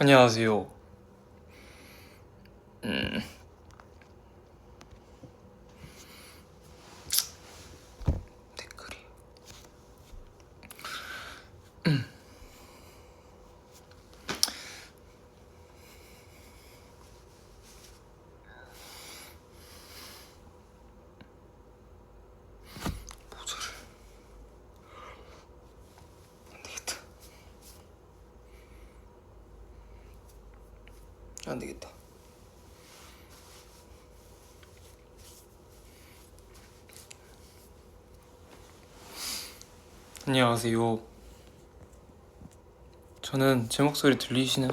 안녕하세요. 음, 댓글이. 포즈를. 안 되겠다. 안 되겠다. 안녕하세요. 저는 제 목소리 들리시나요?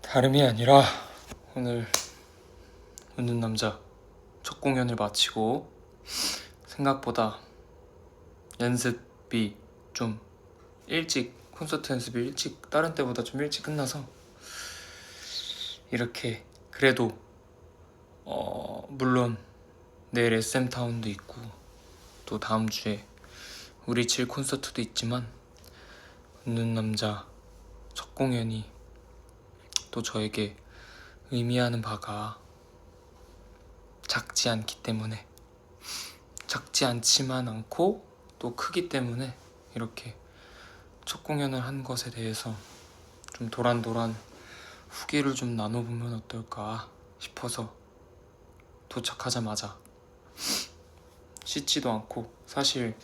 다름이 아니라 오늘 웃는 남자 첫 공연을 마치고 생각보다 연습이 좀 일찍, 콘서트 연습이 일찍, 다른 때보다 좀 일찍 끝나서 이렇게 그래도 물론 내일 SM타운도 있고 또 다음 주에 우리 칠 콘서트도 있지만 웃는 남자 첫 공연이 또 저에게 의미하는 바가 작지 않기 때문에, 작지 않지만 않고 또 크기 때문에 이렇게 첫 공연을 한 것에 대해서 좀 도란도란 후기를 좀 나눠보면 어떨까 싶어서 도착하자마자 씻지도 않고, 사실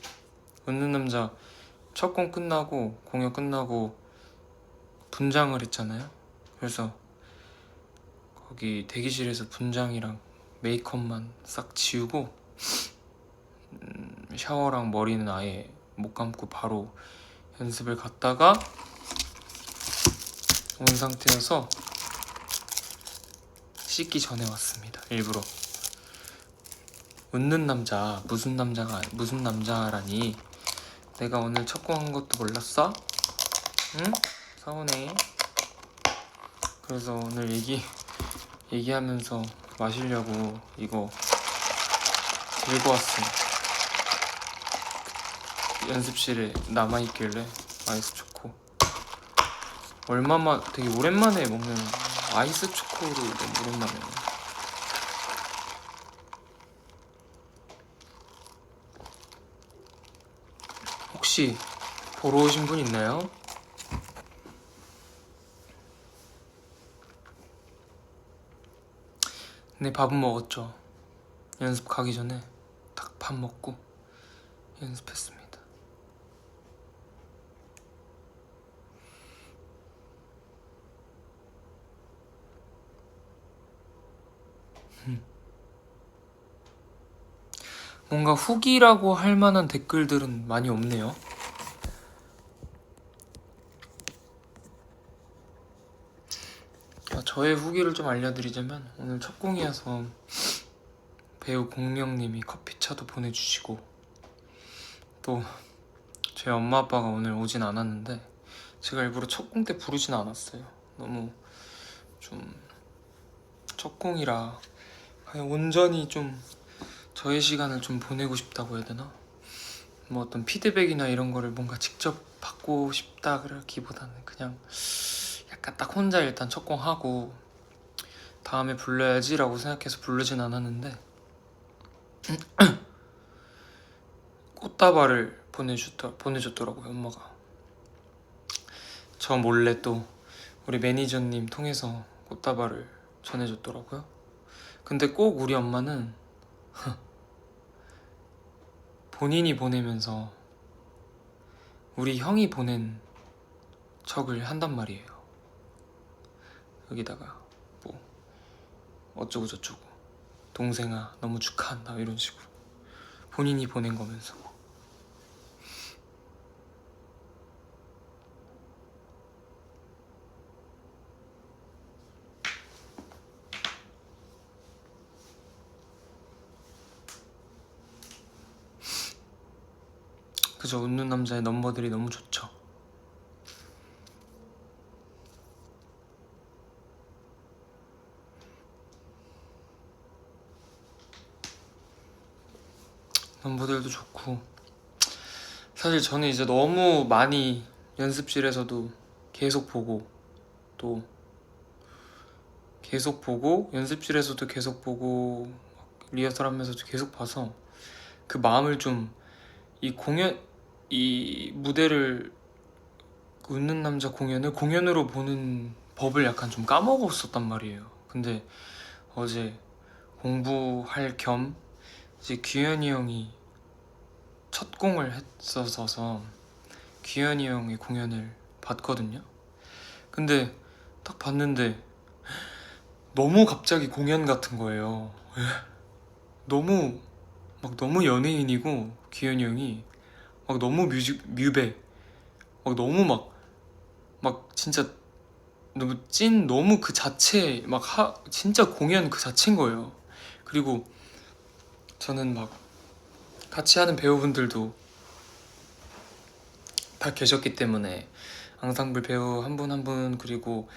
웃는 남자 첫 공 끝나고 공연 끝나고 분장을 했잖아요. 그래서 거기 대기실에서 분장이랑 메이크업만 싹 지우고 샤워랑 머리는 아예 못 감고 바로 연습을 갔다가 온 상태여서 씻기 전에 왔습니다. 일부러. 웃는 남자, 무슨 남자라니. 내가 오늘 첫 공 한 것도 몰랐어? 응? 서운해. 그래서 오늘 얘기하면서 마시려고 이거 들고 왔습니다. 연습실에 남아있길래 아이스 초코. 되게 오랜만에 먹는 아이스 초코를 너무 오랜만에. 혹시 보러 오신 분 있나요? 네, 밥은 먹었죠. 연습 가기 전에 딱 밥 먹고 연습했습니다. 뭔가 후기라고 할 만한 댓글들은 많이 없네요. 저의 후기를 좀 알려드리자면, 오늘 첫 공이어서 배우 공명님이 커피차도 보내주시고, 또 제 엄마 아빠가 오늘 오진 않았는데 제가 일부러 첫 공 때 부르진 않았어요. 너무 좀 첫 공이라 그냥 온전히 좀 저의 시간을 좀 보내고 싶다고 해야 되나? 뭐 어떤 피드백이나 이런 거를 뭔가 직접 받고 싶다 그러기보다는 그냥 약간 딱 혼자 일단 첫 공 하고 다음에 불러야지 라고 생각해서 부르진 않았는데 꽃다발을 보내줬더라고요, 엄마가. 저 몰래 또 우리 매니저님 통해서 꽃다발을 전해줬더라고요. 근데 꼭 우리 엄마는 본인이 보내면서 우리 형이 보낸 척을 한단 말이에요. 여기다가 뭐 어쩌고 저쩌고, 동생아 너무 축하한다 이런 식으로 본인이 보낸 거면서. 그저 웃는 남자의 넘버들이 너무 좋죠. 넘버들도 좋고, 사실 저는 이제 너무 많이 연습실에서도 계속 보고, 또 계속 보고, 연습실에서도 계속 보고, 리허설 하면서도 계속 봐서 그 마음을 좀, 이 무대를, 웃는 남자 공연으로 보는 법을 약간 좀 까먹었었단 말이에요. 근데 어제 공부할 겸 이제 규현이 형이 첫 공을 했어서 규현이 형의 공연을 봤거든요. 근데 딱 봤는데 너무 갑자기 공연 같은 거예요. 너무 너무 연예인이고 규현이 형이 막 너무 뮤배 막 너무 진짜 너무 너무 그 자체 진짜 공연 그 자체인 거예요. 그리고 저는 같이 하는 배우분들도 다 계셨기 때문에 앙상블 배우 한 분 한 분, 그리고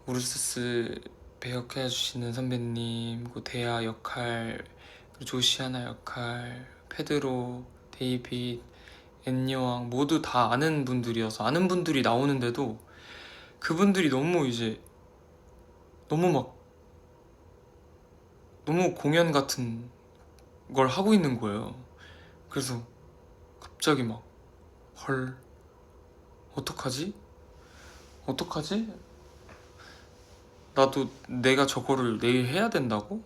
우르스스 배역해 주시는 선배님, 그리고 데아 역할, 그리고 조시아나 역할, 페드로, 데이빗, 앤여왕 모두 다 아는 분들이어서 아는 분들이 나오는데도 그분들이 너무 공연 같은 걸 하고 있는 거예요. 그래서 갑자기 헐, 어떡하지? 나도 내가 저거를 내일 해야 된다고?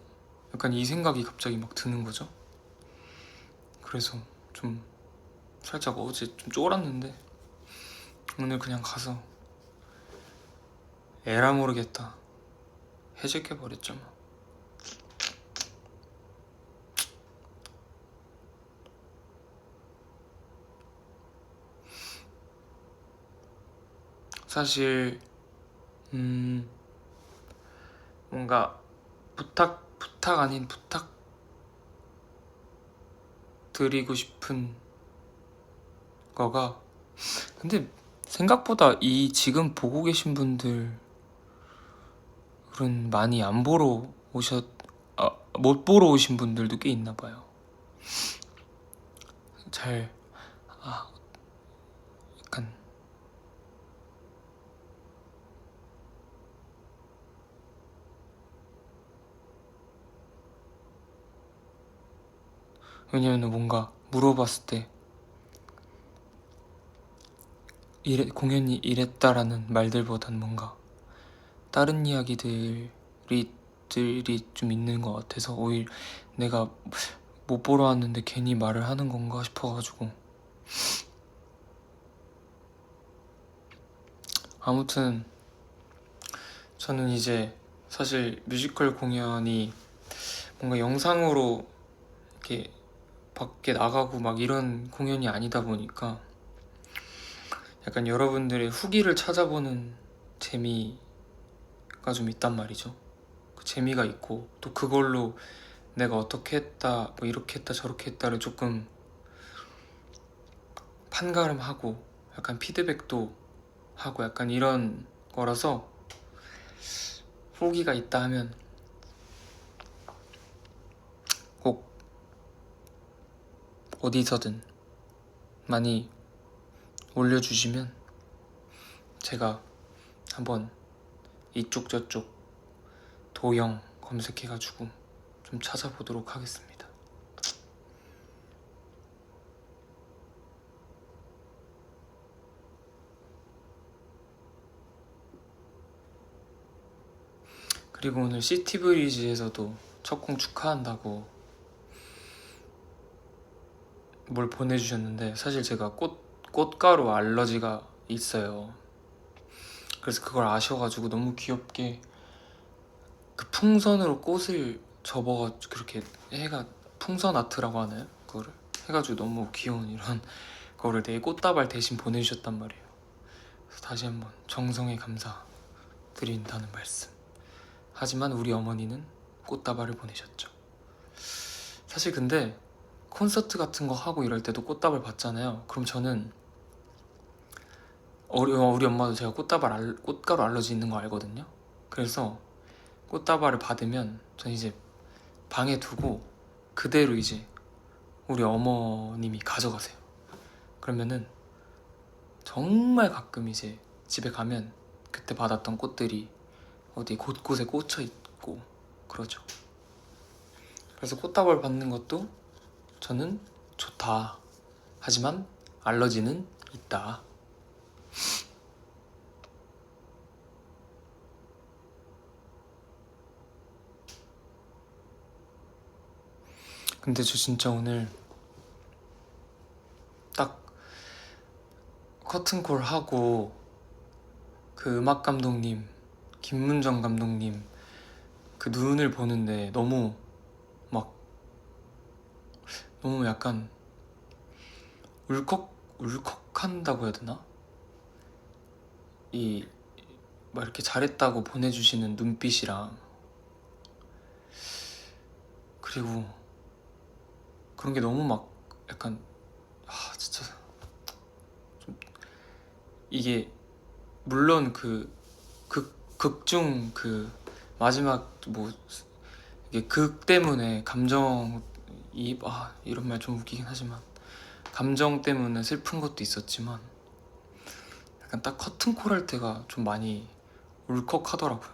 약간 이 생각이 갑자기 드는 거죠. 그래서 좀 살짝 어제 좀 쫄았는데 오늘 그냥 가서 에라 모르겠다 해제해버렸죠 뭐. 사실 뭔가 부탁 아닌 부탁 드리고 싶은 거가, 근데 생각보다 이 지금 보고 계신 분들은 많이 안 보러 못 보러 오신 분들도 꽤 있나 봐요. 약간 왜냐면 뭔가 물어봤을 때 공연이 이랬다라는 말들보단 뭔가 다른 이야기들이 좀 있는 것 같아서 오히려 내가 못 보러 왔는데 괜히 말을 하는 건가 싶어가지고. 아무튼 저는 이제 사실 뮤지컬 공연이 뭔가 영상으로 이렇게 밖에 나가고 이런 공연이 아니다 보니까 약간 여러분들의 후기를 찾아보는 재미가 좀 있단 말이죠. 그 재미가 있고 또 그걸로 내가 어떻게 했다, 이렇게 했다 저렇게 했다를 조금 판가름하고 약간 피드백도 하고 약간 이런 거라서 후기가 있다 하면 꼭 어디서든 많이 올려주시면 제가 한번 이쪽 저쪽 도형 검색해가지고 좀 찾아보도록 하겠습니다. 그리고 오늘 시티브리지에서도 첫 공 축하한다고 뭘 보내주셨는데 사실 제가 꽃가루 알러지가 있어요. 그래서 그걸 아셔가지고 너무 귀엽게 그 풍선으로 꽃을 접어가지고 그렇게 풍선 아트라고 하나요? 그거를 해가지고 너무 귀여운 이런 거를 내 꽃다발 대신 보내주셨단 말이에요. 그래서 다시 한번 정성에 감사드린다는 말씀. 하지만 우리 어머니는 꽃다발을 보내셨죠. 사실 근데 콘서트 같은 거 하고 이럴 때도 꽃다발 받잖아요. 그럼 저는 우리 엄마도 제가 꽃가루 알러지 있는 거 알거든요. 그래서 꽃다발을 받으면 전 이제 방에 두고 그대로 이제 우리 어머님이 가져가세요. 그러면은 정말 가끔 이제 집에 가면 그때 받았던 꽃들이 어디 곳곳에 꽂혀 있고 그러죠. 그래서 꽃다발 받는 것도 저는 좋다. 하지만 알러지는 있다. 근데 저 진짜 오늘 딱 커튼콜 하고 그 음악 감독님 김문정 감독님 그 눈을 보는데 너무 약간 울컥한다고 해야 되나? 막 이렇게 잘했다고 보내주시는 눈빛이랑 그리고 그런 게 너무 막 약간 진짜 좀 이게 물론 그 극중 그 마지막 뭐 이게 극 때문에 감정이 이런 말 좀 웃기긴 하지만 감정 때문에 슬픈 것도 있었지만 약간 딱 커튼콜 할 때가 좀 많이 울컥하더라고요.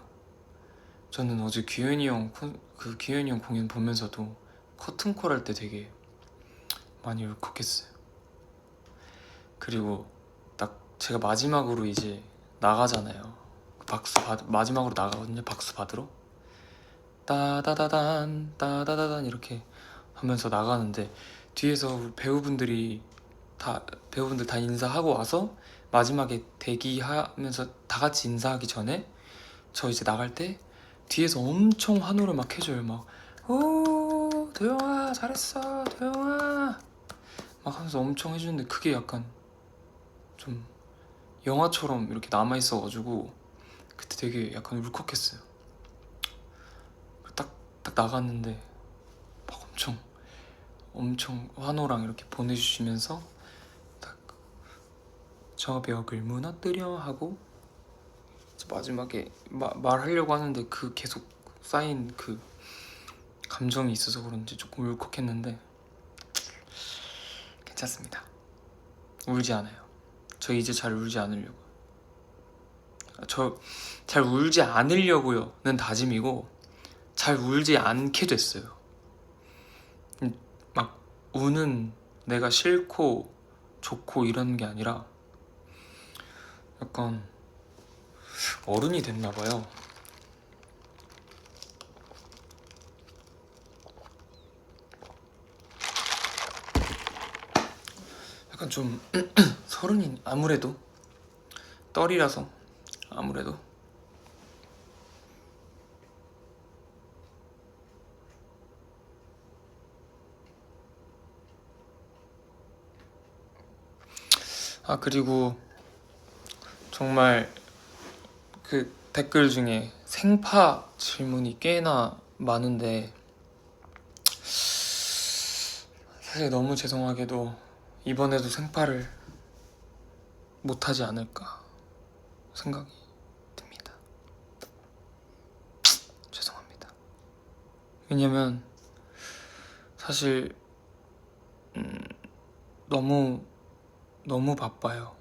저는 어제 규현이 형 공연 보면서도 커튼콜 할 때 되게 많이 울컥했어요. 그리고 딱 제가 마지막으로 이제 나가잖아요. 마지막으로 나가거든요. 박수 받으러 따다다단 이렇게 하면서 나가는데 뒤에서 배우분들 다 인사하고 와서 마지막에 대기하면서 다 같이 인사하기 전에 저 이제 나갈 때 뒤에서 엄청 환호를 막 해줘요. 막 오 도영아 잘했어 도영아 막 하면서 엄청 해주는데 그게 약간 좀 영화처럼 이렇게 남아있어가지고 그때 되게 약간 울컥했어요. 딱 나갔는데 막 엄청 환호랑 이렇게 보내주시면서 딱 저 벽을 무너뜨려 하고 마지막에 말하려고 하는데 그 계속 쌓인 그 감정이 있어서 그런지 조금 울컥했는데 괜찮습니다. 울지 않아요. 저 이제 잘 울지 않으려고. 저 잘 울지 않으려고요는 다짐이고 잘 울지 않게 됐어요. 막 우는 내가 싫고 좋고 이런 게 아니라 약간 어른이 됐나 봐요. 약간 좀 서른이 아무래도 떨이라서 아무래도 그리고 정말 그 댓글 중에 생파 질문이 꽤나 많은데 사실 너무 죄송하게도 이번에도 생파를 못하지 않을까 생각이 듭니다. 죄송합니다. 왜냐면 사실 너무 바빠요.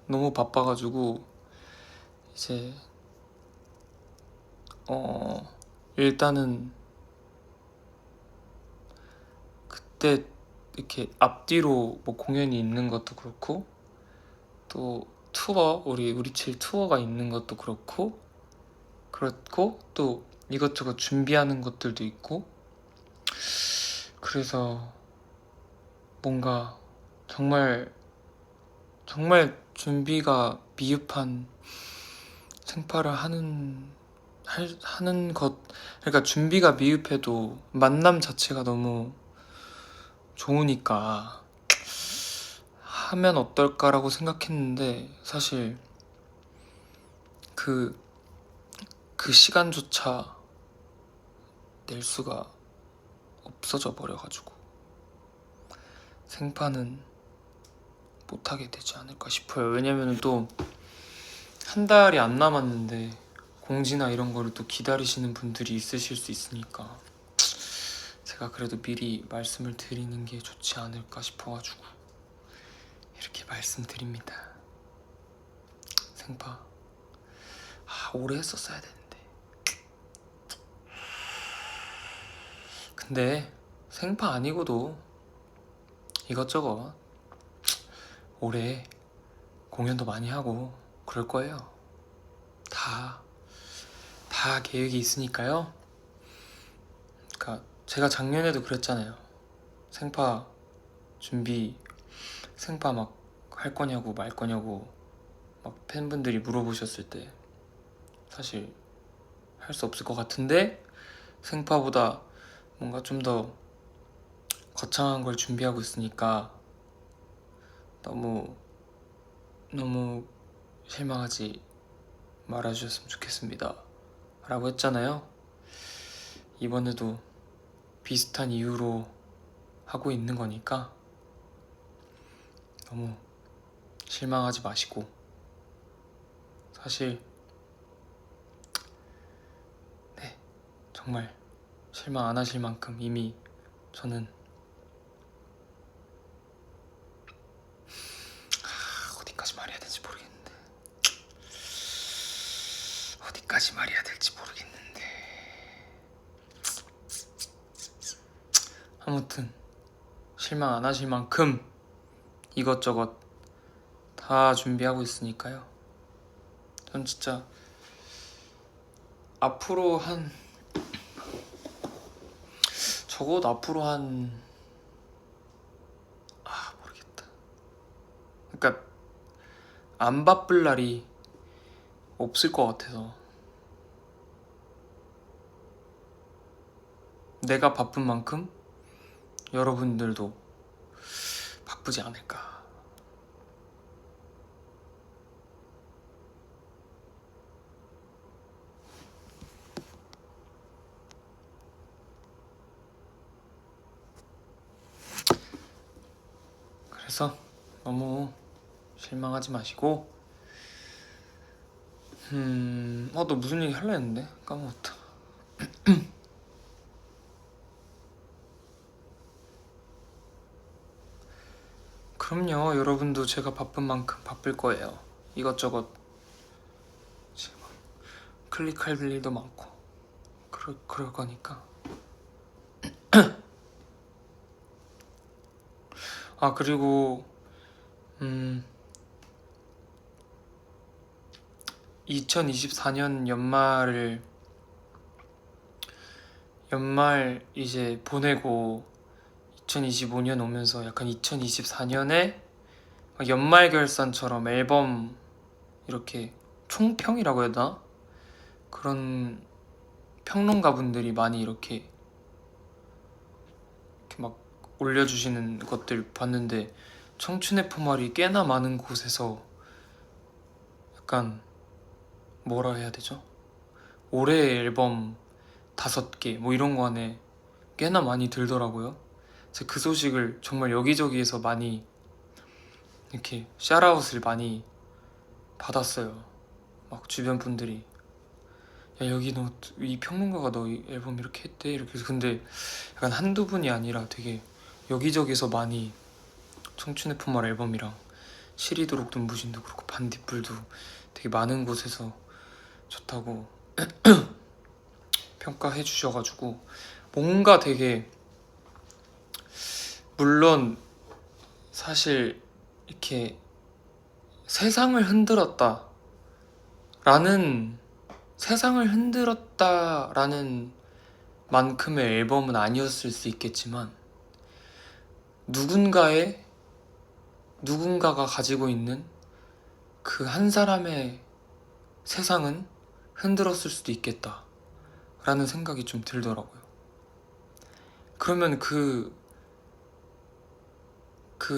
너무 바빠가지고 이제 일단은 그때 이렇게 앞뒤로 뭐 공연이 있는 것도 그렇고 또 투어 우리 칠 투어가 있는 것도 그렇고 또 이것저것 준비하는 것들도 있고 그래서 뭔가 정말 준비가 미흡한 생파를 하는 것 그러니까 준비가 미흡해도 만남 자체가 너무 좋으니까 하면 어떨까라고 생각했는데 사실 그 시간조차 낼 수가 없어져 버려가지고 생파는 못하게 되지 않을까 싶어요. 왜냐면 또 한 달이 안 남았는데 공지나 이런 거를 또 기다리시는 분들이 있으실 수 있으니까 제가 그래도 미리 말씀을 드리는 게 좋지 않을까 싶어가지고 이렇게 말씀드립니다. 생파 오래 했었어야 되는데. 근데 생파 아니고도 이것저것 올해 공연도 많이 하고 그럴 거예요. 다 계획이 있으니까요. 그러니까 제가 작년에도 그랬잖아요. 생파 준비, 생파 막 할 거냐고 말 거냐고 막 팬분들이 물어보셨을 때 사실 할 수 없을 것 같은데 생파보다 뭔가 좀 더 거창한 걸 준비하고 있으니까 너무 실망하지 말아주셨으면 좋겠습니다 라고 했잖아요. 이번에도 비슷한 이유로 하고 있는 거니까 너무 실망하지 마시고, 사실 네, 정말 실망 안 하실 만큼 이미 저는 어디까지 말해야 될지 모르겠는데 아무튼 실망 안 하실 만큼 이것저것 다 준비하고 있으니까요. 전 진짜 앞으로 모르겠다. 그러니까 안 바쁠 날이 없을 것 같아서 내가 바쁜 만큼 여러분들도 바쁘지 않을까. 그래서 너무 실망하지 마시고, 너 무슨 얘기 하려 했는데 까먹었다. 그럼요, 여러분도 제가 바쁜 만큼 바쁠 거예요. 이것저것 지금 클릭할 일도 많고 그럴 거니까. 그리고 2024년 연말 이제 보내고 2025년 오면서 약간 2024년에 연말 결산처럼 앨범 이렇게 총평이라고 해야 되나? 그런 평론가분들이 많이 이렇게 막 올려주시는 것들 봤는데, 청춘의 포말이 꽤나 많은 곳에서 약간 뭐라 해야 되죠? 올해의 앨범 5개 뭐 이런 거 안에 꽤나 많이 들더라고요. 그래서 그 소식을 정말 여기저기에서 많이 이렇게 샤라웃을 많이 받았어요. 막 주변 분들이 야, 여기 너 이 평론가가 너 이 앨범 이렇게 했대 이렇게 해서. 근데 약간 한두 분이 아니라 되게 여기저기서 많이 청춘의 품말 앨범이랑 시리도록 눈부신도 그렇고 반딧불도 되게 많은 곳에서 좋다고 평가해 주셔가지고 뭔가 되게, 물론 사실 이렇게 세상을 흔들었다라는 만큼의 앨범은 아니었을 수 있겠지만 누군가가 가지고 있는 그 한 사람의 세상은 흔들었을 수도 있겠다 라는 생각이 좀 들더라고요. 그러면 그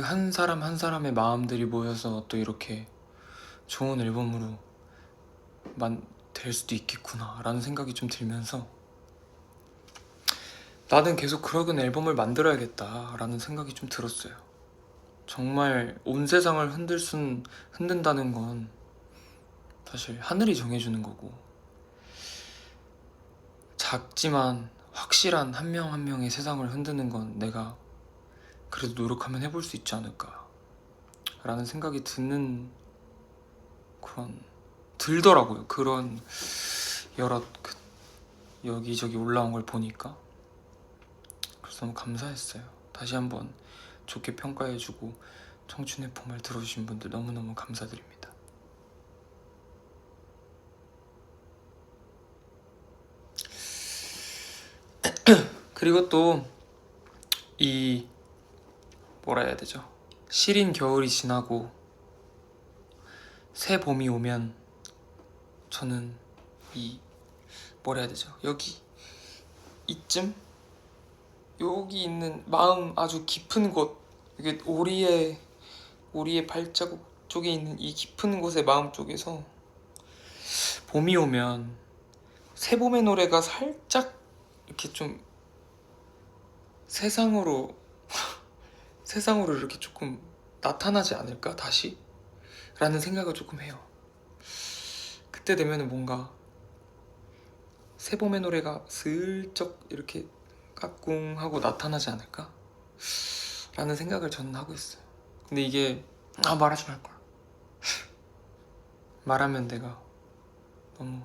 한 사람 한 사람의 마음들이 모여서 또 이렇게 좋은 앨범으로 될 수도 있겠구나 라는 생각이 좀 들면서 나는 계속 그런 앨범을 만들어야겠다 라는 생각이 좀 들었어요. 정말 온 세상을 흔든다는 건 사실 하늘이 정해주는 거고, 작지만 확실한 한 명 한 명의 세상을 흔드는 건 내가 그래도 노력하면 해볼 수 있지 않을까 라는 생각이 들더라고요. 그런 여러 여기저기 올라온 걸 보니까. 그래서 너무 감사했어요. 다시 한번 좋게 평가해주고 청춘의 봄을 들어주신 분들 너무너무 감사드립니다. 그리고 또 이 뭐라 해야 되죠? 시린 겨울이 지나고 새 봄이 오면 저는 이 뭐라 해야 되죠? 이쯤? 여기 있는 마음 아주 깊은 곳, 이게 오리의 발자국 쪽에 있는 이 깊은 곳의 마음 쪽에서 봄이 오면 새 봄의 노래가 살짝 이렇게 좀 세상으로 이렇게 조금 나타나지 않을까 다시? 라는 생각을 조금 해요. 그때 되면은 뭔가 새 봄의 노래가 슬쩍 이렇게 까꿍하고 나타나지 않을까? 라는 생각을 저는 하고 있어요. 근데 이게 말하지 말걸. 말하면 내가 너무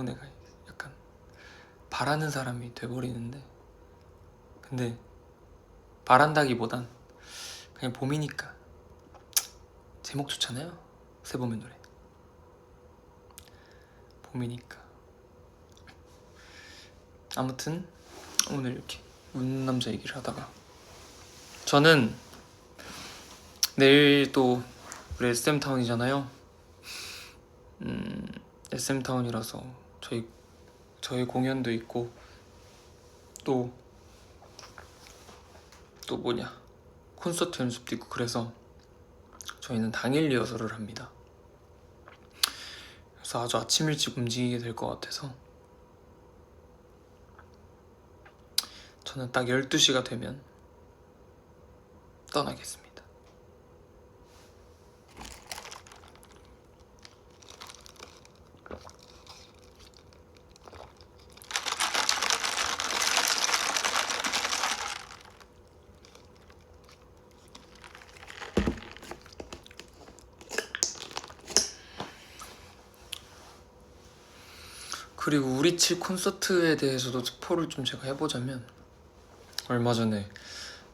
내가 약간 바라는 사람이 돼버리는데, 근데 바란다기보단 그냥 봄이니까 제목 좋잖아요. 새 봄의 노래. 봄이니까. 아무튼 오늘 이렇게 웃는 남자 얘기를 하다가, 저는 내일 또 우리 SM타운이잖아요. SM타운이라서 저희 공연도 있고 또 콘서트 연습도 있고, 그래서 저희는 당일 리허설을 합니다. 그래서 아주 아침 일찍 움직이게 될 것 같아서 저는 딱 12시가 되면 떠나겠습니다. 그리고 우리 칠 콘서트에 대해서도 스포를 좀 제가 해보자면, 얼마 전에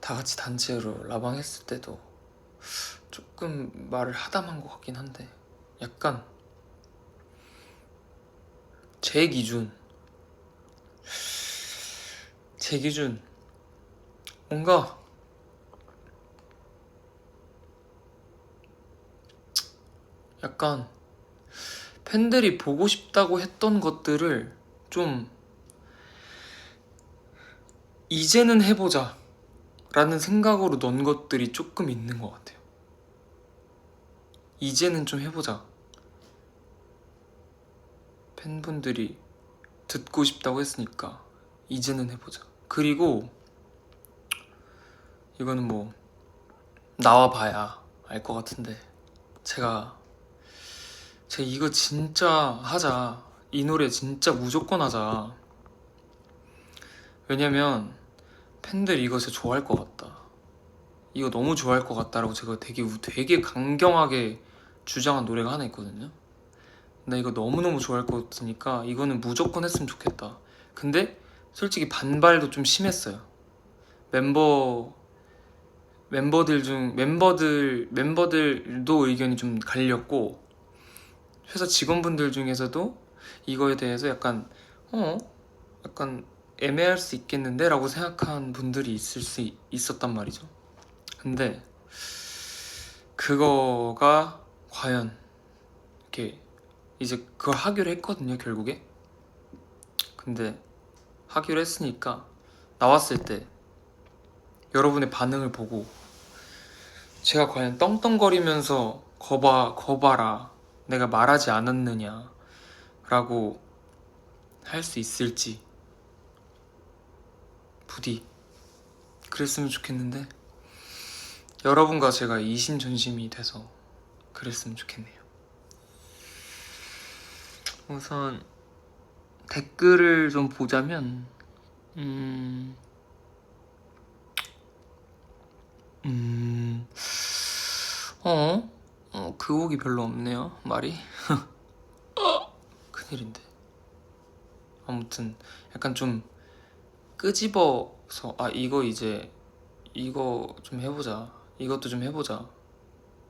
다 같이 단체로 라방 했을 때도 조금 말을 하담한 것 같긴 한데, 약간 제 기준 뭔가 약간 팬들이 보고 싶다고 했던 것들을 좀 이제는 해보자 라는 생각으로 넣은 것들이 조금 있는 것 같아요. 이제는 좀 해보자, 팬분들이 듣고 싶다고 했으니까 이제는 해보자. 그리고 이거는 뭐 나와봐야 알 것 같은데, 제가 이거 진짜 하자, 이 노래 진짜 무조건 하자, 왜냐면 팬들이 이거 진짜 좋아할 것 같다, 이거 너무 좋아할 것 같다라고 제가 되게 강경하게 주장한 노래가 하나 있거든요. 나 이거 너무너무 좋아할 것 같으니까 이거는 무조건 했으면 좋겠다. 근데 솔직히 반발도 좀 심했어요. 멤버들도 의견이 좀 갈렸고, 회사 직원분들 중에서도 이거에 대해서 약간 애매할 수 있겠는데? 라고 생각한 분들이 있었단 말이죠. 근데 그거가 과연 이렇게 이제 그걸 하기로 했거든요, 결국에. 근데 하기로 했으니까 나왔을 때 여러분의 반응을 보고 제가 과연 떵떵거리면서 거봐라, 내가 말하지 않았느냐 라고 할 수 있을지, 부디 그랬으면 좋겠는데, 여러분과 제가 이심전심이 돼서 그랬으면 좋겠네요. 우선 댓글을 좀 보자면 그 곡이 별로 없네요, 말이. 큰일인데. 아무튼 약간 좀 끄집어서 이거 이제 이거 좀 해보자, 이것도 좀 해보자,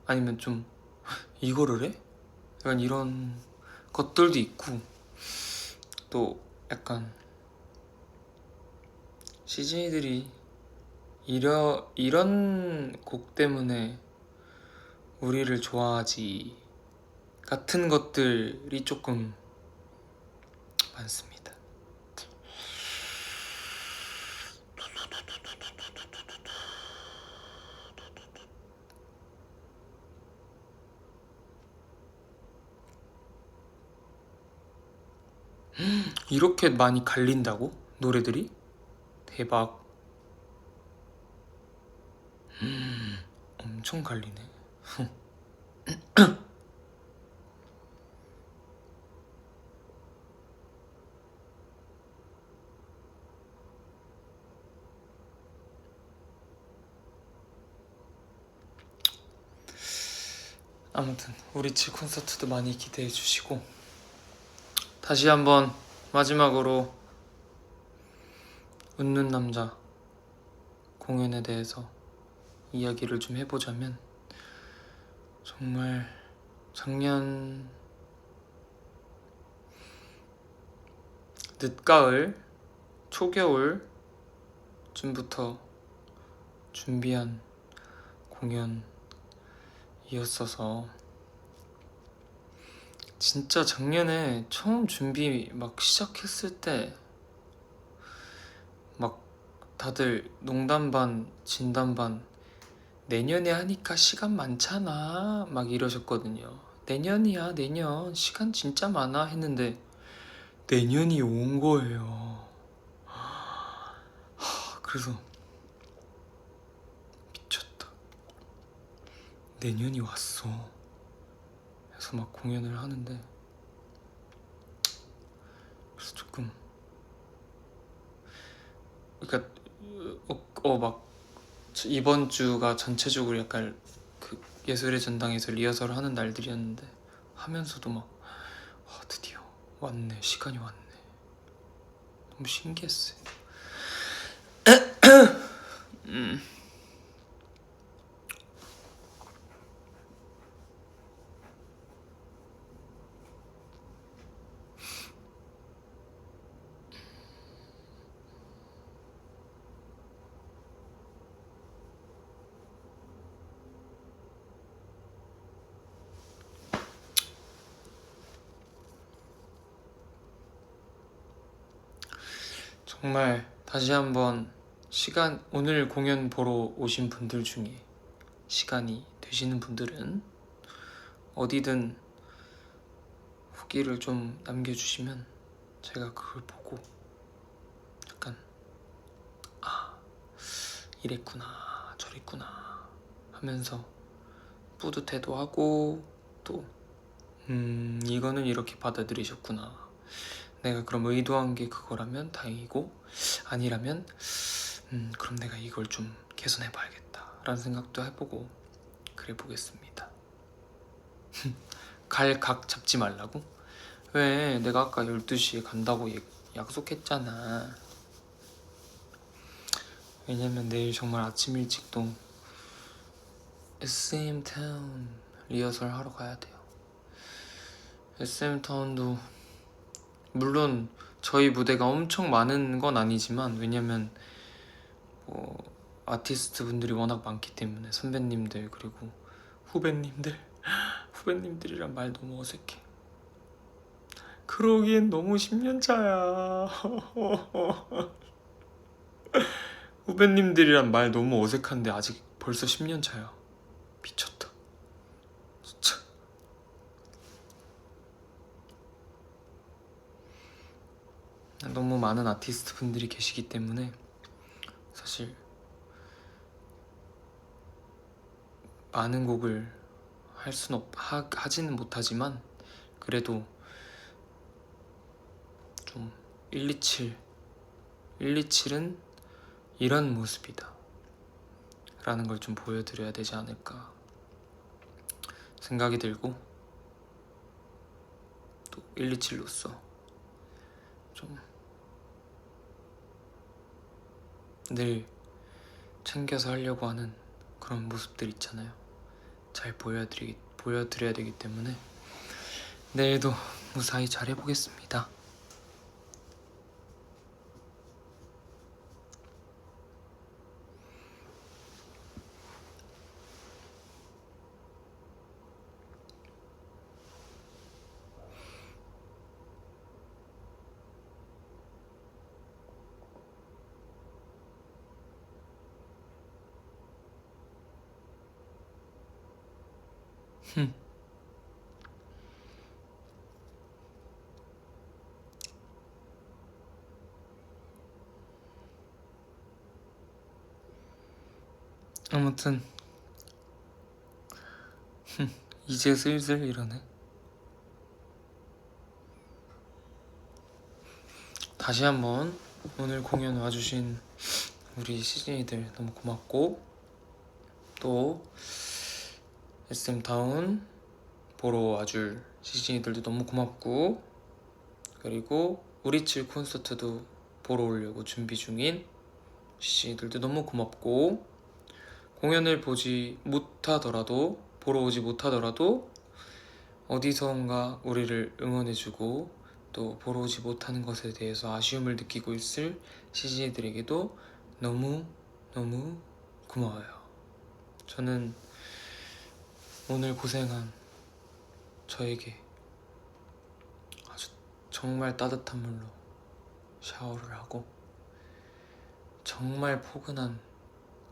아니면 좀 이거를 해? 약간 이런 것들도 있고, 또 약간 시즈니들이 이런 곡 때문에 우리를 좋아하지 같은 것들이 조금 많습니다. 이렇게 많이 갈린다고? 노래들이? 대박. 엄청 갈리네. 아무튼 우리 치 콘서트도 많이 기대해 주시고, 다시 한번 마지막으로 웃는 남자 공연에 대해서 이야기를 좀 해보자면, 정말 작년 늦가을, 초겨울쯤부터 준비한 공연이었어서, 진짜 작년에 처음 준비 막 시작했을 때 막 다들 농담 반 진담 반 내년에 하니까 시간 많잖아 막 이러셨거든요. 내년이야, 내년 시간 진짜 많아 했는데 내년이 온 거예요. 그래서 미쳤다. 내년이 왔어. 그래서 막 공연을 하는데, 그래서 조금, 그러니까 막 이번 주가 전체적으로 약간 그 예술의 전당에서 리허설을 하는 날들이었는데, 하면서도 막 드디어 왔네, 시간이 왔네. 너무 신기했어요. 정말 다시 한번 오늘 공연 보러 오신 분들 중에 시간이 되시는 분들은 어디든 후기를 좀 남겨주시면 제가 그걸 보고 약간 이랬구나 저랬구나 하면서 뿌듯해도 하고, 또 이거는 이렇게 받아들이셨구나, 내가 그럼 의도한 게 그거라면 다행이고, 아니라면 그럼 내가 이걸 좀 개선해봐야겠다 라는 생각도 해보고 그래 보겠습니다. 갈 각 잡지 말라고? 왜, 내가 아까 12시에 간다고 약속했잖아. 왜냐면 내일 정말 아침 일찍 또 SM타운 리허설 하러 가야 돼요. SM타운도 물론 저희 무대가 엄청 많은 건 아니지만, 왜냐면 뭐 아티스트 분들이 워낙 많기 때문에, 선배님들 그리고 후배님들이란 말 너무 어색해. 그러기엔 너무 10년 차야. 후배님들이란 말 너무 어색한데 아직 벌써 10년 차야. 미쳤다 진짜. 너무 많은 아티스트 분들이 계시기 때문에 사실 많은 곡을 하지는 못하지만, 그래도 좀 127은 이런 모습이다 걸 좀 보여드려야 되지 않을까 생각이 들고, 또 127로서 좀 늘 챙겨서 하려고 하는 그런 모습들 있잖아요. 잘 보여드려야 되기 때문에 내일도 무사히 잘 해보겠습니다. 아무튼 이제 슬슬 이러네. 다시 한번 오늘 공연 와주신 우리 시즌이들 너무 고맙고, 또 SM타운 보러 와줄 시즌이들도 너무 고맙고, 그리고 우리칠 콘서트도 보러 오려고 준비 중인 시즌이들도 너무 고맙고, 공연을 보러 오지 못하더라도 어디선가 우리를 응원해주고 또 보러 오지 못하는 것에 대해서 아쉬움을 느끼고 있을 시즌이들에게도 너무 고마워요. 저는 오늘 고생한 저에게 아주 정말 따뜻한 물로 샤워를 하고, 정말 포근한,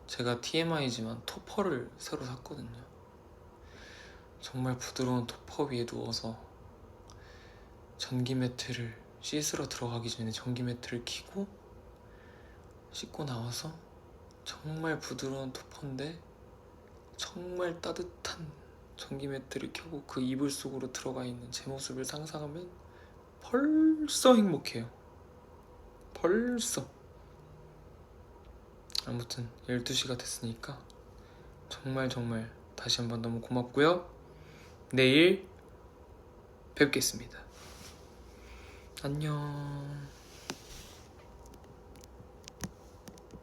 제가 TMI지만 토퍼를 새로 샀거든요. 정말 부드러운 토퍼 위에 누워서 전기 매트를 씻으러 들어가기 전에 전기 매트를 켜고 씻고 나와서 정말 부드러운 토퍼인데 정말 따뜻한 전기 매트를 켜고 그 이불 속으로 들어가 있는 제 모습을 상상하면 벌써 행복해요. 벌써. 아무튼 12시가 됐으니까 정말 다시 한번 너무 고맙고요. 내일 뵙겠습니다. 안녕.